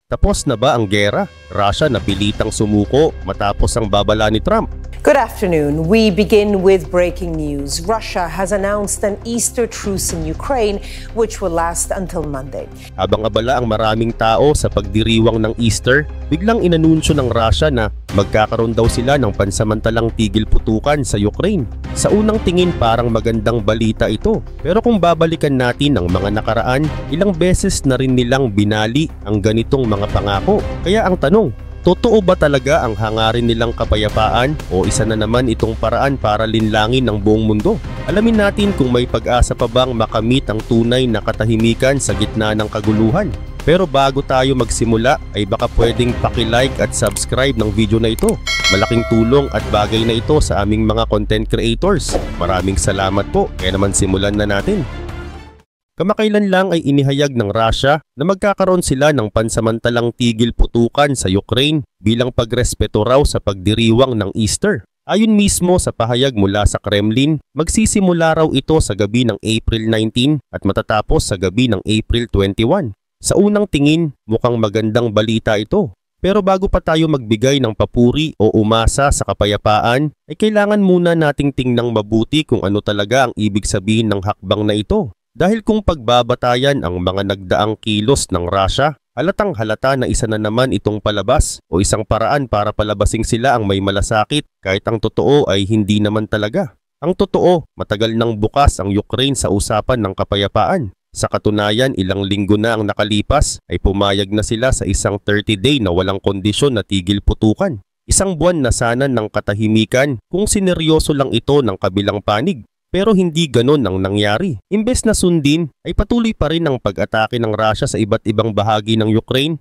Tapos na ba ang gera? Russia napilitang sumuko matapos ang babala ni Trump. Good afternoon. We begin with breaking news. Russia has announced an Easter truce in Ukraine, which will last until Monday. Habang abala ang maraming tao sa pagdiriwang ng Easter, biglang inanunsyo ng Russia na magkakaroon daw sila ng pansamantalang tigil putukan sa Ukraine. Sa unang tingin parang magandang balita ito. Pero kung babalikan natin ang mga nakaraan, ilang beses na rin nilang binali ang ganitong mga pangako. Kaya ang tanong, totoo ba talaga ang hangarin nilang kapayapaan o isa na naman itong paraan para linlangin ng buong mundo? Alamin natin kung may pag-asa pa bang makamit ang tunay na katahimikan sa gitna ng kaguluhan. Pero bago tayo magsimula ay baka pwedeng paki-like at subscribe ng video na ito. Malaking tulong at bagay na ito sa aming mga content creators. Maraming salamat po. Kaya naman simulan na natin. Kamakailan lang ay inihayag ng Russia na magkakaroon sila ng pansamantalang tigil putukan sa Ukraine bilang pagrespeto raw sa pagdiriwang ng Easter. Ayon mismo sa pahayag mula sa Kremlin, magsisimula raw ito sa gabi ng April 19 at matatapos sa gabi ng April 21. Sa unang tingin, mukhang magandang balita ito. Pero bago pa tayo magbigay ng papuri o umasa sa kapayapaan, ay kailangan muna nating tingnang mabuti kung ano talaga ang ibig sabihin ng hakbang na ito. Dahil kung pagbabatayan ang mga nagdaang kilos ng Russia, halatang halata na isa na naman itong palabas o isang paraan para palabasing sila ang may malasakit kahit ang totoo ay hindi naman talaga. Ang totoo, matagal nang bukas ang Ukraine sa usapan ng kapayapaan. Sa katunayan, ilang linggo na ang nakalipas ay pumayag na sila sa isang 30-day na walang kondisyon na tigil putukan. Isang buwan na sana ng katahimikan kung sineryoso lang ito ng kabilang panig. Pero hindi ganon ang nangyari. Imbes na sundin, ay patuloy pa rin ang pag-atake ng Russia sa iba't ibang bahagi ng Ukraine,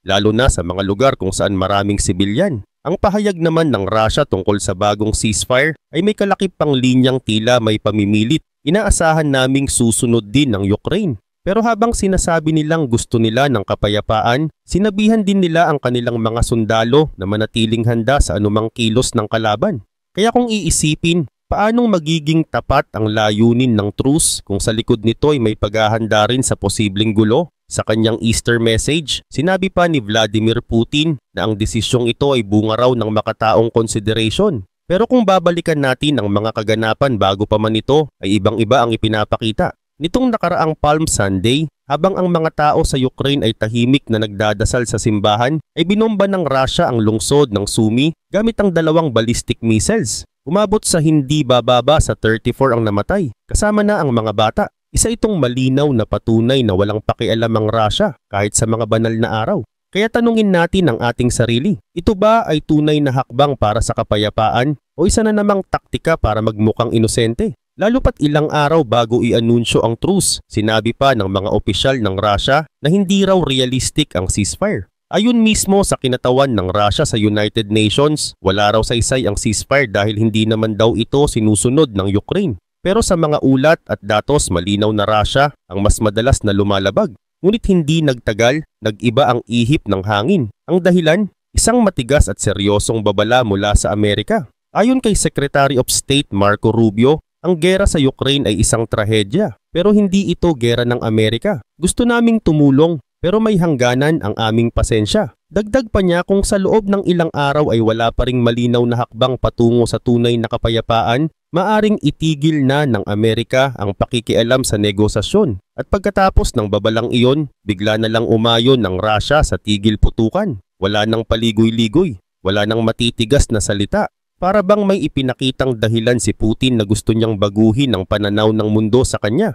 lalo na sa mga lugar kung saan maraming sibilyan. Ang pahayag naman ng Russia tungkol sa bagong ceasefire ay may kalakip pang linyang tila may pamimilit. Inaasahan naming susunod din ng Ukraine. Pero habang sinasabi nilang gusto nila ng kapayapaan, sinabihan din nila ang kanilang mga sundalo na manatiling handa sa anumang kilos ng kalaban. Kaya kung iisipin, paanong magiging tapat ang layunin ng truce kung sa likod nito ay may paghahanda rin sa posibleng gulo? Sa kanyang Easter message, sinabi pa ni Vladimir Putin na ang desisyong ito ay bunga raw ng makataong consideration. Pero kung babalikan natin ang mga kaganapan bago pa man ito, ay ibang-iba ang ipinapakita. Nitong nakaraang Palm Sunday, habang ang mga tao sa Ukraine ay tahimik na nagdadasal sa simbahan, ay binomba ng Russia ang lungsod ng Sumy gamit ang 2 ballistic missiles. Umabot sa hindi bababa sa 34 ang namatay, kasama na ang mga bata. Isa itong malinaw na patunay na walang pakialam ang Russia kahit sa mga banal na araw. Kaya tanungin natin ang ating sarili, ito ba ay tunay na hakbang para sa kapayapaan o isa na namang taktika para magmukhang inosente? Lalo pat ilang araw bago i-anunsyo ang truce, sinabi pa ng mga opisyal ng Russia na hindi raw realistic ang ceasefire. Ayon mismo sa kinatawan ng Russia sa United Nations, wala raw saysay ang ceasefire dahil hindi naman daw ito sinusunod ng Ukraine. Pero sa mga ulat at datos malinaw na Russia ang mas madalas na lumalabag. Ngunit hindi nagtagal, nag-iba ang ihip ng hangin. Ang dahilan, isang matigas at seryosong babala mula sa Amerika. Ayon kay Secretary of State Marco Rubio, ang gera sa Ukraine ay isang trahedya. Pero hindi ito gera ng Amerika. Gusto naming tumulong, pero may hangganan ang aming pasensya. Dagdag pa niya kung sa loob ng ilang araw ay wala pa ring malinaw na hakbang patungo sa tunay na kapayapaan, maaring itigil na ng Amerika ang pakikialam sa negosasyon. At pagkatapos ng babalang iyon, bigla na lang umayon ng Russia sa tigil putukan. Wala nang paligoy-ligoy, wala nang matitigas na salita. Para bang may ipinakitang dahilan si Putin na gusto niyang baguhin ang pananaw ng mundo sa kanya.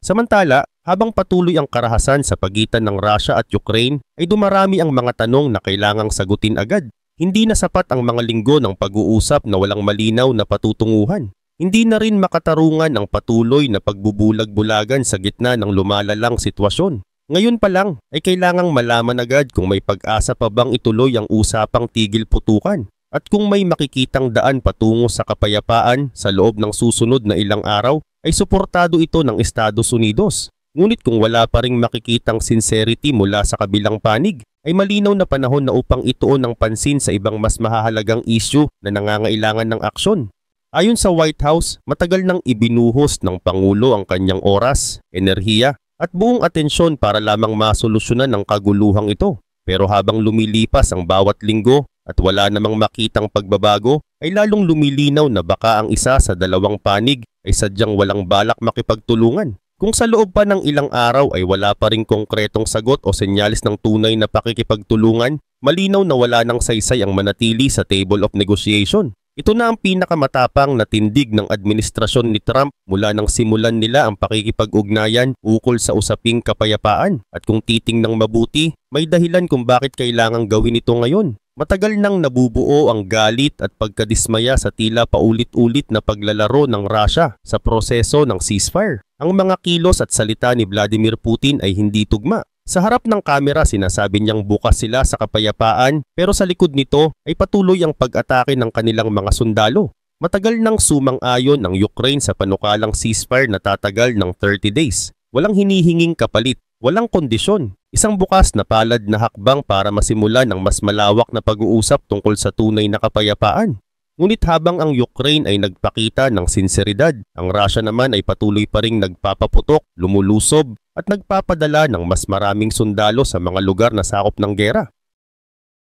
Samantala, habang patuloy ang karahasan sa pagitan ng Russia at Ukraine, ay dumarami ang mga tanong na kailangang sagutin agad. Hindi na sapat ang mga linggo ng pag-uusap na walang malinaw na patutunguhan. Hindi na rin makatarungan ang patuloy na pagbubulag-bulagan sa gitna ng lumalalang sitwasyon. Ngayon pa lang ay kailangang malaman agad kung may pag-asa pa bang ituloy ang usapang tigil putukan at kung may makikitang daan patungo sa kapayapaan sa loob ng susunod na ilang araw ay suportado ito ng Estados Unidos. Ngunit kung wala pa ring makikitang sincerity mula sa kabilang panig, ay malinaw na panahon na upang ituon ng pansin sa ibang mas mahahalagang issue na nangangailangan ng aksyon. Ayon sa White House, matagal nang ibinuhos ng Pangulo ang kanyang oras, enerhiya at buong atensyon para lamang masolusyonan ang kaguluhang ito. Pero habang lumilipas ang bawat linggo at wala namang makitang pagbabago, ay lalong lumilinaw na baka ang isa sa dalawang panig ay sadyang walang balak makipagtulungan. Kung sa loob pa ng ilang araw ay wala pa ring konkretong sagot o senyales ng tunay na pakikipagtulungan, malinaw na wala nang saysay ang manatili sa table of negotiation. Ito na ang pinakamatapang na tindig ng administrasyon ni Trump mula nang simulan nila ang pakikipag-ugnayan ukol sa usaping kapayapaan. At kung titingnang mabuti, may dahilan kung bakit kailangang gawin ito ngayon. Matagal nang nabubuo ang galit at pagkadismaya sa tila paulit-ulit na paglalaro ng Russia sa proseso ng ceasefire. Ang mga kilos at salita ni Vladimir Putin ay hindi tugma. Sa harap ng kamera sinasabi niyang bukas sila sa kapayapaan, pero sa likod nito ay patuloy ang pag-atake ng kanilang mga sundalo. Matagal nang sumang-ayon ang Ukraine sa panukalang ceasefire na tatagal ng 30 days. Walang hinihinging kapalit, walang kondisyon. Isang bukas na palad na hakbang para masimulan ang mas malawak na pag-uusap tungkol sa tunay na kapayapaan. Ngunit habang ang Ukraine ay nagpakita ng sinseridad, ang Russia naman ay patuloy pa ring nagpapaputok, lumulusob at nagpapadala ng mas maraming sundalo sa mga lugar na sakop ng gera.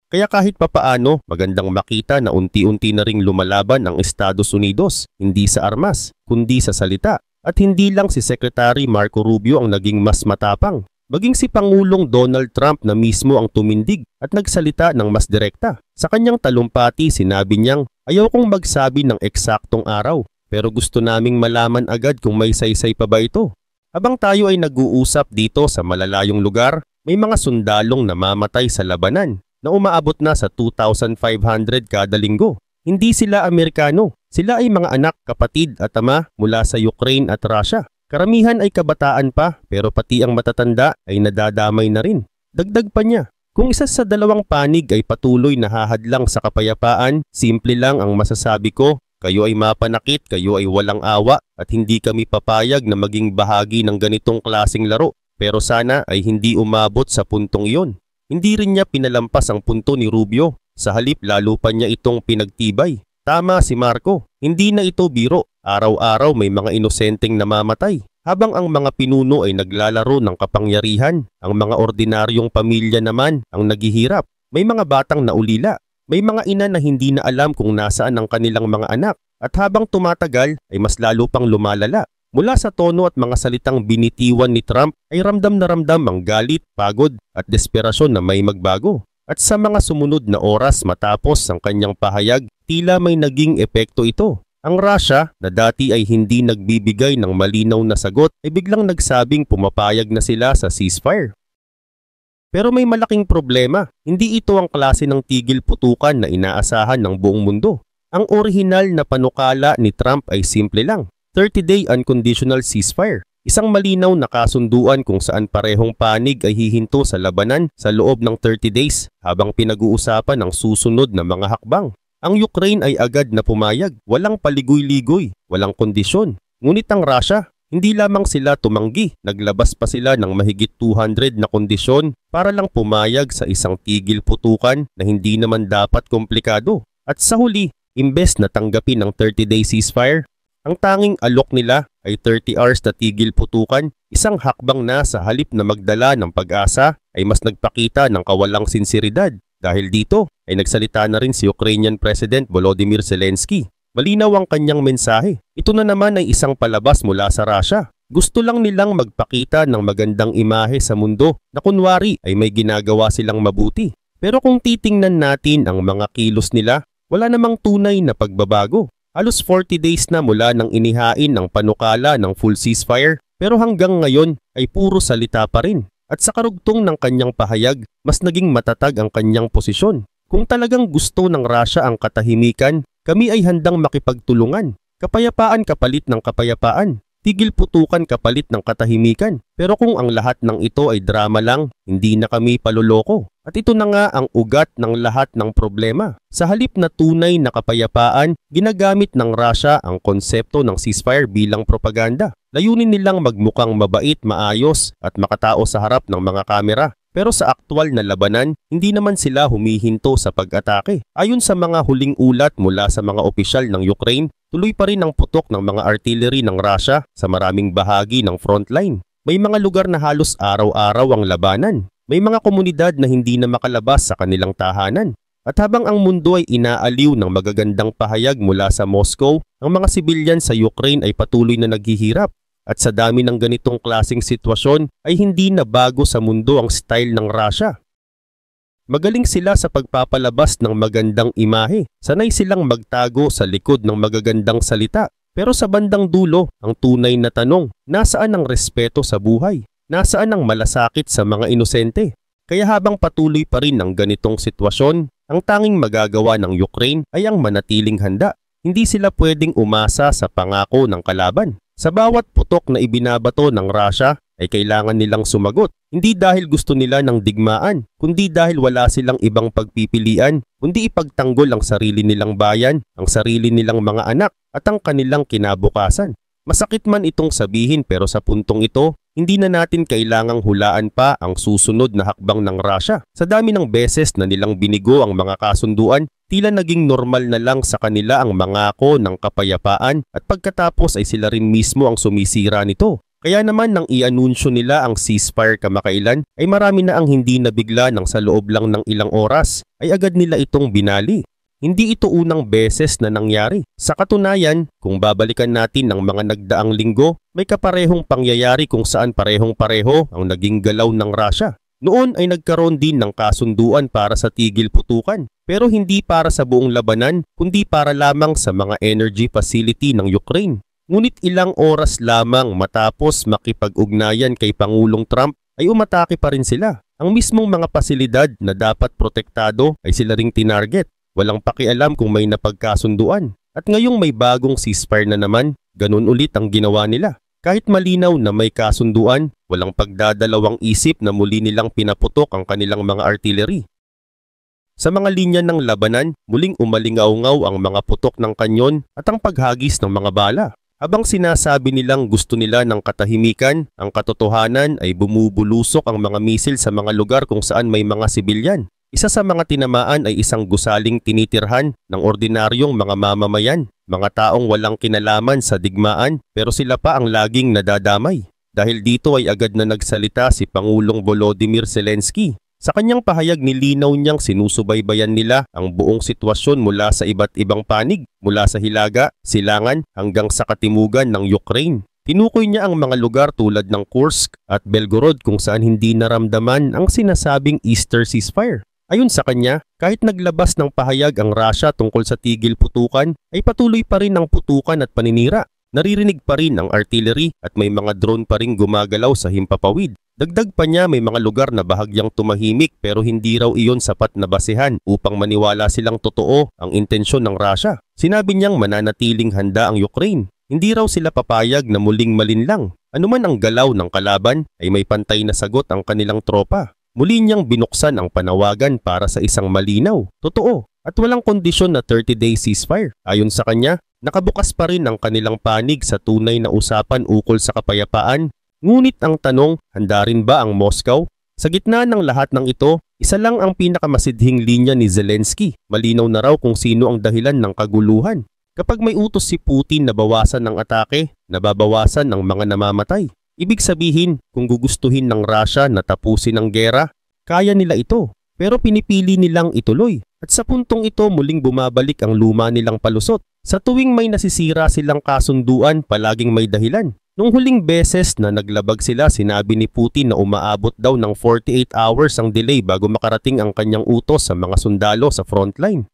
Kaya kahit papaano, magandang makita na unti-unti na ring lumalaban ang Estados Unidos, hindi sa armas, kundi sa salita. At hindi lang si Secretary Marco Rubio ang naging mas matapang. Maging si Pangulong Donald Trump na mismo ang tumindig at nagsalita ng mas direkta. Sa kanyang talumpati sinabi niyang, ayaw kong magsabi ng eksaktong araw, pero gusto naming malaman agad kung may saysay pa ba ito. Habang tayo ay nag-uusap dito sa malalayong lugar, may mga sundalong namamatay sa labanan na umaabot na sa 2,500 kada linggo. Hindi sila Amerikano, sila ay mga anak, kapatid at ama mula sa Ukraine at Russia. Karamihan ay kabataan pa pero pati ang matatanda ay nadadamay na rin. Dagdag pa niya, kung isa sa dalawang panig ay patuloy na hahadlang sa kapayapaan, simple lang ang masasabi ko, kayo ay mapanakit, kayo ay walang awa at hindi kami papayag na maging bahagi ng ganitong klaseng laro. Pero sana ay hindi umabot sa puntong iyon. Hindi rin niya pinalampas ang punto ni Rubio, sa halip lalo pa niya itong pinagtibay. Tama si Marco, hindi na ito biro. Araw-araw may mga inosenteng namamatay. Habang ang mga pinuno ay naglalaro ng kapangyarihan, ang mga ordinaryong pamilya naman ang naghihirap. May mga batang naulila. May mga ina na hindi na alam kung nasaan ang kanilang mga anak. At habang tumatagal ay mas lalo pang lumalala. Mula sa tono at mga salitang binitiwan ni Trump ay ramdam na ramdam ang galit, pagod at desperasyon na may magbago. At sa mga sumunod na oras matapos ang kanyang pahayag, tila may naging epekto ito. Ang Russia na dati ay hindi nagbibigay ng malinaw na sagot ay biglang nagsabing pumapayag na sila sa ceasefire. Pero may malaking problema, hindi ito ang klase ng tigil putukan na inaasahan ng buong mundo. Ang orihinal na panukala ni Trump ay simple lang, 30-day unconditional ceasefire. Isang malinaw na kasunduan kung saan parehong panig ay hihinto sa labanan sa loob ng 30 days habang pinag-uusapan ang susunod na mga hakbang. Ang Ukraine ay agad na pumayag, walang paligoy-ligoy, walang kondisyon. Ngunit ang Russia, hindi lamang sila tumanggi, naglabas pa sila ng mahigit 200 na kondisyon para lang pumayag sa isang tigil putukan na hindi naman dapat komplikado. At sa huli, imbes na tanggapin ang 30-day ceasefire, ang tanging alok nila ay 30 hours na tigil putukan, isang hakbang na sa halip na magdala ng pag-asa ay mas nagpakita ng kawalang sinseridad. Dahil dito ay nagsalita na rin si Ukrainian President Volodymyr Zelensky. Malinaw ang kanyang mensahe. Ito na naman ay isang palabas mula sa Russia. Gusto lang nilang magpakita ng magandang imahe sa mundo na kunwari ay may ginagawa silang mabuti. Pero kung titingnan natin ang mga kilos nila, wala namang tunay na pagbabago. Halos 40 days na mula nang inihain ng panukala ng full ceasefire, pero hanggang ngayon ay puro salita pa rin. At sa karugtong ng kanyang pahayag, mas naging matatag ang kanyang posisyon. Kung talagang gusto ng Russia ang katahimikan, kami ay handang makipagtulungan. Kapayapaan kapalit ng kapayapaan. Tigil putukan kapalit ng katahimikan. Pero kung ang lahat ng ito ay drama lang, hindi na kami paloloko. At ito na nga ang ugat ng lahat ng problema. Sa halip na tunay na kapayapaan, ginagamit ng Russia ang konsepto ng ceasefire bilang propaganda. Layunin nilang magmukhang mabait, maayos at makatao sa harap ng mga kamera. Pero sa aktwal na labanan, hindi naman sila humihinto sa pag-atake. Ayon sa mga huling ulat mula sa mga opisyal ng Ukraine, tuloy pa rin ang putok ng mga artillery ng Russia sa maraming bahagi ng frontline. May mga lugar na halos araw-araw ang labanan. May mga komunidad na hindi na makalabas sa kanilang tahanan. At habang ang mundo ay inaaliw ng magagandang pahayag mula sa Moscow, ang mga sibilyan sa Ukraine ay patuloy na naghihirap. At sa dami ng ganitong klaseng sitwasyon ay hindi na bago sa mundo ang style ng Russia. Magaling sila sa pagpapalabas ng magandang imahe. Sanay silang magtago sa likod ng magagandang salita. Pero sa bandang dulo, ang tunay na tanong, nasaan ang respeto sa buhay? Nasaan ang malasakit sa mga inosente? Kaya habang patuloy pa rin ang ganitong sitwasyon, ang tanging magagawa ng Ukraine ay ang manatiling handa. Hindi sila pwedeng umasa sa pangako ng kalaban. Sa bawat putok na ibinabato ng Russia ay kailangan nilang sumagot. Hindi dahil gusto nila ng digmaan, kundi dahil wala silang ibang pagpipilian, kundi ipagtanggol ang sarili nilang bayan, ang sarili nilang mga anak at ang kanilang kinabukasan. Masakit man itong sabihin pero sa puntong ito, hindi na natin kailangang hulaan pa ang susunod na hakbang ng Russia. Sa dami ng beses na nilang binigo ang mga kasunduan, tila naging normal na lang sa kanila ang mangako ng kapayapaan at pagkatapos ay sila rin mismo ang sumisira nito. Kaya naman nang i-anunsyo nila ang ceasefire kamakailan ay marami na ang hindi nabigla nang sa loob lang ng ilang oras ay agad nila itong binali. Hindi ito unang beses na nangyari. Sa katunayan, kung babalikan natin ng mga nagdaang linggo, may kaparehong pangyayari kung saan parehong-pareho ang naging galaw ng Russia. Noon ay nagkaroon din ng kasunduan para sa tigil putukan, pero hindi para sa buong labanan, kundi para lamang sa mga energy facility ng Ukraine. Ngunit ilang oras lamang matapos makipag-ugnayan kay Pangulong Trump ay umatake pa rin sila. Ang mismong mga pasilidad na dapat protektado ay sila ring tinarget. Walang pakialam kung may napagkasunduan. At ngayong may bagong ceasefire na naman, ganun ulit ang ginawa nila. Kahit malinaw na may kasunduan, walang pagdadalawang isip na muli nilang pinaputok ang kanilang mga artillery. Sa mga linya ng labanan, muling umalingaw-ngaw ang mga putok ng kanyon at ang paghagis ng mga bala. Habang sinasabi nilang gusto nila ng katahimikan, ang katotohanan ay bumubulusok ang mga misil sa mga lugar kung saan may mga sibilyan. Isa sa mga tinamaan ay isang gusaling tinitirhan ng ordinaryong mga mamamayan, mga taong walang kinalaman sa digmaan pero sila pa ang laging nadadamay. Dahil dito ay agad na nagsalita si Pangulong Volodymyr Zelensky. Sa kanyang pahayag nilinaw niyang sinusubaybayan nila ang buong sitwasyon mula sa iba't ibang panig, mula sa hilaga, silangan hanggang sa katimugan ng Ukraine. Tinukoy niya ang mga lugar tulad ng Kursk at Belgorod kung saan hindi naramdaman ang sinasabing Easter ceasefire. Ayon sa kanya, kahit naglabas ng pahayag ang Russia tungkol sa tigil putukan, ay patuloy pa rin ang putukan at paninira. Naririnig pa rin ang artillery at may mga drone pa rin gumagalaw sa himpapawid. Dagdag pa niya may mga lugar na bahagyang tumahimik pero hindi raw iyon sapat na basehan upang maniwala silang totoo ang intensyon ng Russia. Sinabi niyang mananatiling handa ang Ukraine. Hindi raw sila papayag na muling malinlang. Anuman ang galaw ng kalaban ay may pantay na sagot ang kanilang tropa. Muli niyang binuksan ang panawagan para sa isang malinaw, totoo at walang kondisyon na 30-day ceasefire. Ayon sa kanya, nakabukas pa rin ang kanilang panig sa tunay na usapan ukol sa kapayapaan. Ngunit ang tanong, handa rin ba ang Moscow? Sa gitna ng lahat ng ito, isa lang ang pinakamasidhing linya ni Zelensky. Malinaw na raw kung sino ang dahilan ng kaguluhan. Kapag may utos si Putin na bawasan ng atake, nababawasan ang mga namamatay. Ibig sabihin, kung gugustuhin ng Russia na tapusin ang gera, kaya nila ito. Pero pinipili nilang ituloy. At sa puntong ito muling bumabalik ang luma nilang palusot. Sa tuwing may nasisira silang kasunduan, palaging may dahilan. Nung huling beses na naglabag sila, sinabi ni Putin na umaabot daw ng 48 hours ang delay bago makarating ang kanyang utos sa mga sundalo sa frontline.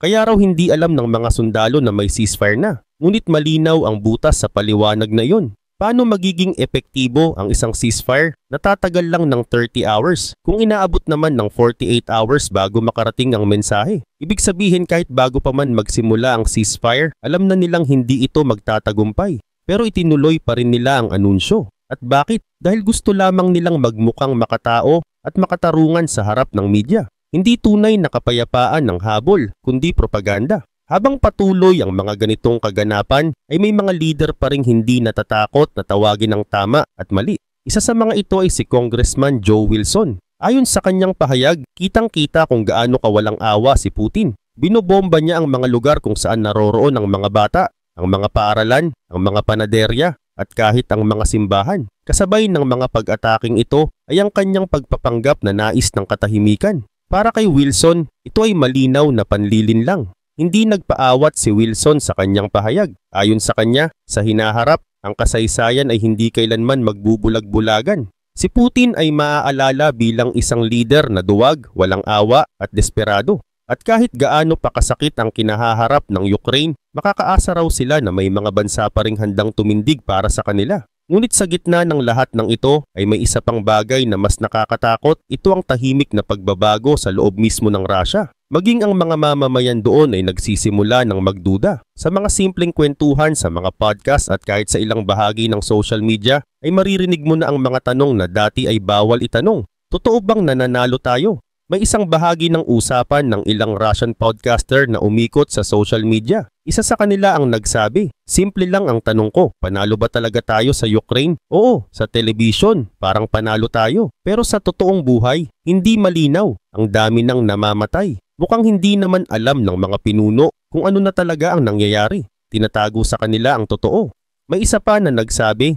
Kaya raw hindi alam ng mga sundalo na may ceasefire na. Ngunit malinaw ang butas sa paliwanag na iyon. Paano magiging epektibo ang isang ceasefire na tatagal lang ng 30 hours kung inaabot naman ng 48 hours bago makarating ang mensahe? Ibig sabihin kahit bago pa man magsimula ang ceasefire, alam na nilang hindi ito magtatagumpay. Pero itinuloy pa rin nila ang anunsyo. At bakit? Dahil gusto lamang nilang magmukhang makatao at makatarungan sa harap ng media. Hindi tunay na kapayapaan ng habol, kundi propaganda. Habang patuloy ang mga ganitong kaganapan, ay may mga leader pa ring hindi natatakot na tawagin ang tama at mali. Isa sa mga ito ay si Congressman Joe Wilson. Ayon sa kanyang pahayag, kitang-kita kung gaano kawalang awa si Putin. Binobomba niya ang mga lugar kung saan naroroon ang mga bata, ang mga paaralan, ang mga panaderya, at kahit ang mga simbahan. Kasabay ng mga pag-ataking ito ay ang kanyang pagpapanggap na nais ng katahimikan. Para kay Wilson, ito ay malinaw na panlilin lang. Hindi nagpaawat si Wilson sa kanyang pahayag. Ayon sa kanya, sa hinaharap, ang kasaysayan ay hindi kailanman magbubulag-bulagan. Si Putin ay maaalala bilang isang leader na duwag, walang awa at desperado. At kahit gaano pa kasakit ang kinahaharap ng Ukraine, makakaasa raw sila na may mga bansa pa ring handang tumindig para sa kanila. Ngunit sa gitna ng lahat ng ito ay may isa pang bagay na mas nakakatakot, ito ang tahimik na pagbabago sa loob mismo ng Russia. Maging ang mga mamamayan doon ay nagsisimula ng magduda. Sa mga simpleng kwentuhan sa mga podcast at kahit sa ilang bahagi ng social media ay maririnig mo na ang mga tanong na dati ay bawal itanong. Totoo bang nananalo tayo? May isang bahagi ng usapan ng ilang Russian podcaster na umikot sa social media. Isa sa kanila ang nagsabi, simple lang ang tanong ko, panalo ba talaga tayo sa Ukraine? Oo, sa television, parang panalo tayo. Pero sa totoong buhay, hindi malinaw. Ang dami nang namamatay. Mukhang hindi naman alam ng mga pinuno kung ano na talaga ang nangyayari. Tinatago sa kanila ang totoo. May isa pa na nagsabi,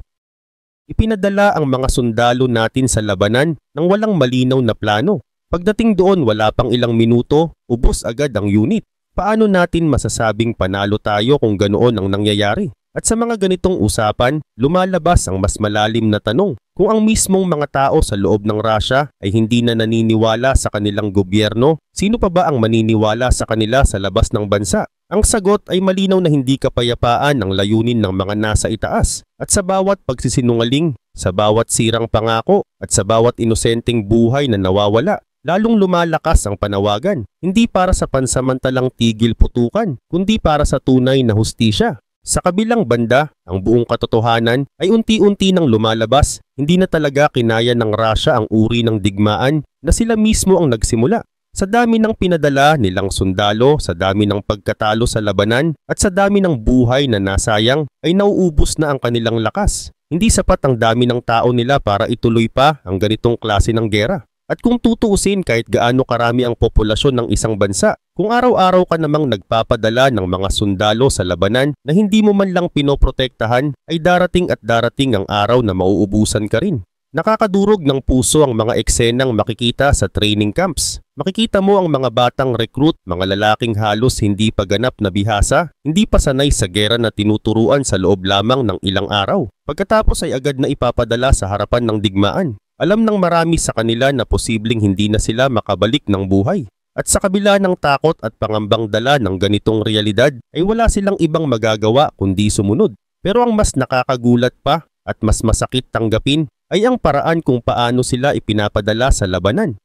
ipinadala ang mga sundalo natin sa labanan nang walang malinaw na plano. Pagdating doon wala pang ilang minuto, ubos agad ang unit. Paano natin masasabing panalo tayo kung ganoon ang nangyayari? At sa mga ganitong usapan, lumalabas ang mas malalim na tanong. Kung ang mismong mga tao sa loob ng Russia ay hindi na naniniwala sa kanilang gobyerno, sino pa ba ang maniniwala sa kanila sa labas ng bansa? Ang sagot ay malinaw na hindi kapayapaan ang layunin ng mga nasa itaas. At sa bawat pagsisinungaling, sa bawat sirang pangako, at sa bawat inosenteng buhay na nawawala, lalong lumalakas ang panawagan, hindi para sa pansamantalang tigil putukan, kundi para sa tunay na hustisya. Sa kabilang banda, ang buong katotohanan ay unti-unti nang lumalabas, hindi na talaga kinaya ng Russia ang uri ng digmaan na sila mismo ang nagsimula. Sa dami ng pinadala nilang sundalo, sa dami ng pagkatalo sa labanan, at sa dami ng buhay na nasayang, ay nauubos na ang kanilang lakas. Hindi sapat ang dami ng tao nila para ituloy pa ang ganitong klase ng gera. At kung tutuusin kahit gaano karami ang populasyon ng isang bansa, kung araw-araw ka namang nagpapadala ng mga sundalo sa labanan na hindi mo man lang pinoprotektahan, ay darating at darating ang araw na mauubusan ka rin. Nakakadurog ng puso ang mga eksenang makikita sa training camps. Makikita mo ang mga batang recruit, mga lalaking halos hindi pa ganap na bihasa, hindi pa sanay sa gera na tinuturuan sa loob lamang ng ilang araw. Pagkatapos ay agad na ipapadala sa harapan ng digmaan. Alam ng marami sa kanila na posibleng hindi na sila makabalik ng buhay. At sa kabila ng takot at pangambang dala ng ganitong realidad ay wala silang ibang magagawa kundi sumunod. Pero ang mas nakakagulat pa at mas masakit tanggapin ay ang paraan kung paano sila ipinapadala sa labanan.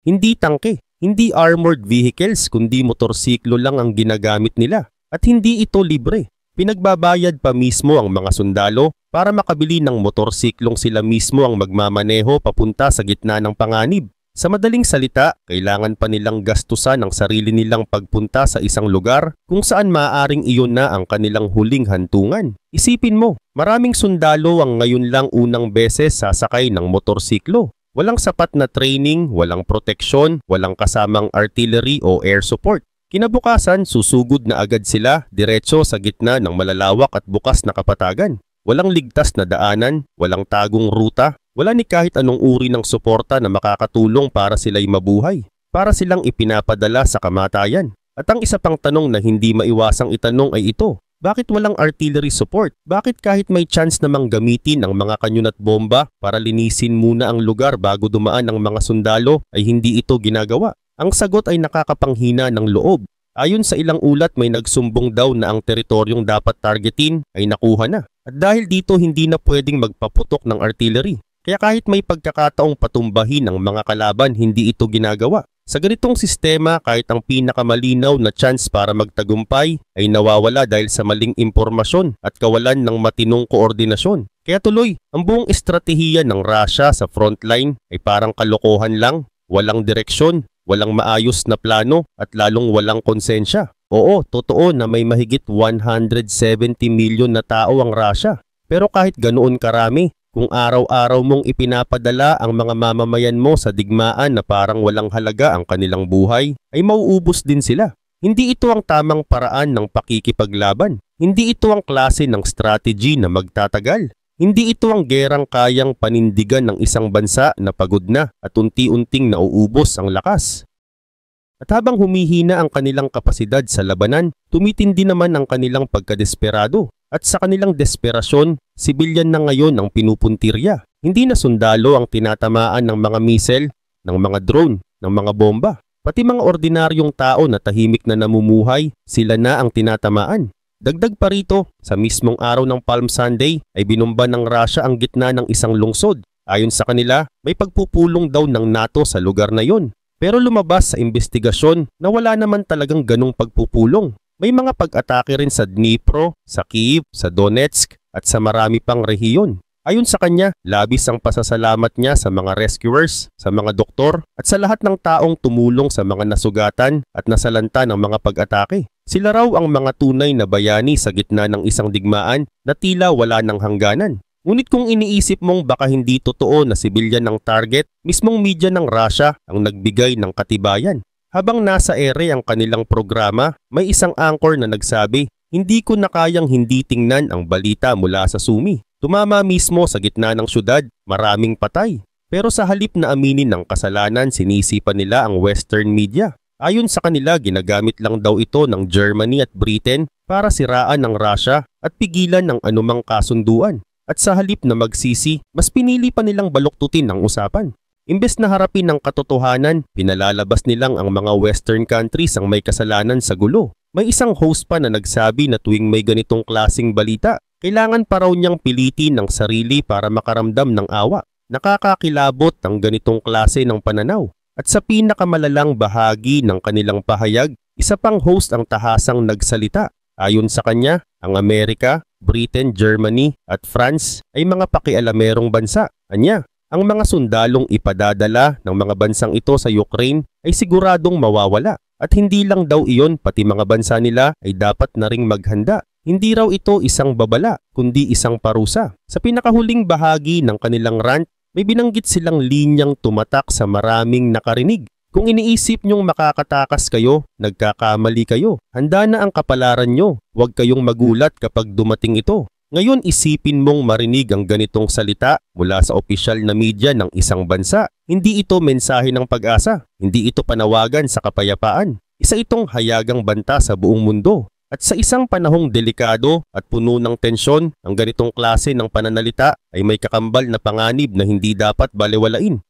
Hindi tangke, hindi armored vehicles kundi motorsiklo lang ang ginagamit nila. At hindi ito libre. Pinagbabayad pa mismo ang mga sundalo para makabili ng motorsiklong sila mismo ang magmamaneho papunta sa gitna ng panganib. Sa madaling salita, kailangan pa nilang gastusan ang sarili nilang pagpunta sa isang lugar kung saan maaaring iyon na ang kanilang huling hantungan. Isipin mo, maraming sundalo ang ngayon lang unang beses sasakay ng motorsiklo. Walang sapat na training, walang proteksyon, walang kasamang artillery o air support. Kinabukasan, susugod na agad sila diretso sa gitna ng malalawak at bukas na kapatagan. Walang ligtas na daanan, walang tagong ruta, wala ni kahit anong uri ng suporta na makakatulong para sila'y mabuhay, para silang ipinapadala sa kamatayan. At ang isa pang tanong na hindi maiwasang itanong ay ito, bakit walang artillery support? Bakit kahit may chance namang gamitin ang mga kanyon at bomba para linisin muna ang lugar bago dumaan ang mga sundalo ay hindi ito ginagawa? Ang sagot ay nakakapanghina ng loob. Ayon sa ilang ulat may nagsumbong daw na ang teritoryong dapat targetin ay nakuha na. At dahil dito hindi na pwedeng magpaputok ng artillery. Kaya kahit may pagkakataong patumbahin ang mga kalaban hindi ito ginagawa. Sa ganitong sistema kahit ang pinakamalinaw na chance para magtagumpay ay nawawala dahil sa maling impormasyon at kawalan ng matinong koordinasyon. Kaya tuloy, ang buong estratehiya ng Russia sa frontline ay parang kalokohan lang, walang direksyon, walang maayos na plano at lalong walang konsensya. Oo, totoo na may mahigit 170 milyon na tao ang Russia. Pero kahit ganoon karami, kung araw-araw mong ipinapadala ang mga mamamayan mo sa digmaan na parang walang halaga ang kanilang buhay, ay mauubos din sila. Hindi ito ang tamang paraan ng pakikipaglaban. Hindi ito ang klase ng strategy na magtatagal. Hindi ito ang gerang kayang panindigan ng isang bansa na pagod na at unti-unting nauubos ang lakas. At habang humihina ang kanilang kapasidad sa labanan, tumitindi naman ang kanilang pagkadesperado. At sa kanilang desperasyon, sibilyan na ngayon ang pinupuntirya. Hindi na sundalo ang tinatamaan ng mga missile, ng mga drone, ng mga bomba. Pati mga ordinaryong tao na tahimik na namumuhay, sila na ang tinatamaan. Dagdag pa rito, sa mismong araw ng Palm Sunday ay binumba ng Russia ang gitna ng isang lungsod. Ayon sa kanila, may pagpupulong daw ng NATO sa lugar na yon. Pero lumabas sa investigasyon na wala naman talagang ganong pagpupulong. May mga pag-atake rin sa Dnipro, sa Kyiv, sa Donetsk at sa marami pang rehiyon. Ayon sa kanya, labis ang pasasalamat niya sa mga rescuers, sa mga doktor at sa lahat ng taong tumulong sa mga nasugatan at nasalanta ng mga pag-atake. Sila raw ang mga tunay na bayani sa gitna ng isang digmaan na tila wala ng hangganan. Ngunit kung iniisip mong baka hindi totoo na sibilyan ng target, mismong media ng Russia ang nagbigay ng katibayan. Habang nasa ere ang kanilang programa, may isang anchor na nagsabi, "Hindi ko na kayang hindi tingnan ang balita mula sa Sumi." Tumama mismo sa gitna ng syudad, maraming patay. Pero sa halip na aminin ng kasalanan, sinisipan nila ang Western media. Ayon sa kanila, ginagamit lang daw ito ng Germany at Britain para siraan ng Russia at pigilan ng anumang kasunduan. At sa halip na magsisi, mas pinili pa nilang baluktutin ang usapan. Imbes na harapin ng katotohanan, pinalalabas nilang ang mga Western countries ang may kasalanan sa gulo. May isang host pa na nagsabi na tuwing may ganitong klasing balita, kailangan pa raw niyang pilitin ng sarili para makaramdam ng awa. Nakakakilabot ang ganitong klase ng pananaw. At sa pinakamalalang bahagi ng kanilang pahayag, isa pang host ang tahasang nagsalita. Ayon sa kanya, ang Amerika, Britain, Germany at France ay mga pakialamerong bansa. Anya, ang mga sundalong ipadadala ng mga bansang ito sa Ukraine ay siguradong mawawala. At hindi lang daw iyon, pati mga bansa nila ay dapat na ring maghanda. Hindi raw ito isang babala, kundi isang parusa. Sa pinakahuling bahagi ng kanilang rant, may binanggit silang linyang tumatak sa maraming nakarinig. Kung iniisip nyong makakatakas kayo, nagkakamali kayo. Handa na ang kapalaran nyo. Huwag kayong magulat kapag dumating ito. Ngayon isipin mong marinig ang ganitong salita mula sa opisyal na media ng isang bansa. Hindi ito mensahe ng pag-asa. Hindi ito panawagan sa kapayapaan. Isa itong hayagang banta sa buong mundo. At sa isang panahong delikado at puno ng tensyon, ang ganitong klase ng pananalita ay may kakambal na panganib na hindi dapat balewalain.